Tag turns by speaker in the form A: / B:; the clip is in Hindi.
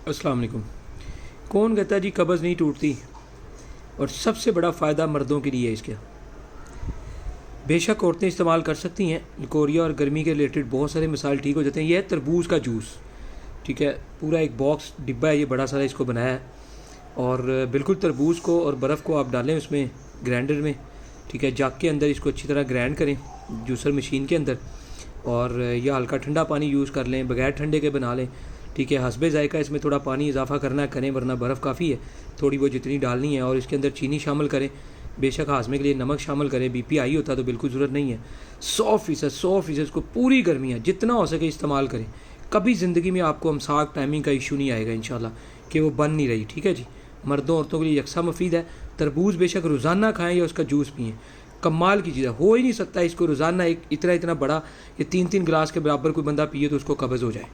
A: अस्सलाम वालेकुम। कौन कहता है जी कब्ज़ नहीं टूटती, और सबसे बड़ा फ़ायदा मर्दों के लिए है इसका। बेशक औरतें इस्तेमाल कर सकती हैं, लिकोरिया और गर्मी के रिलेटेड बहुत सारे मसाइल ठीक हो जाते हैं। यह है तरबूज का जूस, ठीक है। पूरा एक बॉक्स डिब्बा है, ये बड़ा सारा इसको बनाया है। और बिल्कुल तरबूज को और बर्फ़ को आप डालें उसमें ग्राइंडर में, ठीक है, जग के अंदर इसको अच्छी तरह ग्राइंड करें जूसर मशीन के अंदर। और या हल्का ठंडा पानी यूज़ कर लें, बगैर ठंडे के बना लें, ठीक है। हस्बे ज़ायका इसमें थोड़ा पानी इजाफा करना करें, वरना बर्फ़ काफ़ी है, थोड़ी वो जितनी डालनी है। और इसके अंदर चीनी शामिल करें, बेशक हाजमे के लिए नमक शामिल करें। बीपी हाई होता तो बिल्कुल ज़रूरत नहीं है। 100% इसको पूरी गर्मी है जितना हो सके इस्तेमाल करें। कभी ज़िंदगी में आपको अमसाक टाइमिंग का इशू नहीं आएगा इंशाल्लाह, कि वो बन नहीं रही, ठीक है जी। मर्दों औरतों के लिए यकसा मुफीद है। तरबूज बेशक रोज़ाना खाएँ या उसका जूस पिएँ, कमाल की चीज़ है। हो ही नहीं सकता इसको रोज़ाना एक इतना इतना बड़ा, ये 3-3 गिलास के बराबर कोई बंदा पिए तो उसको कब्ज़ हो जाए।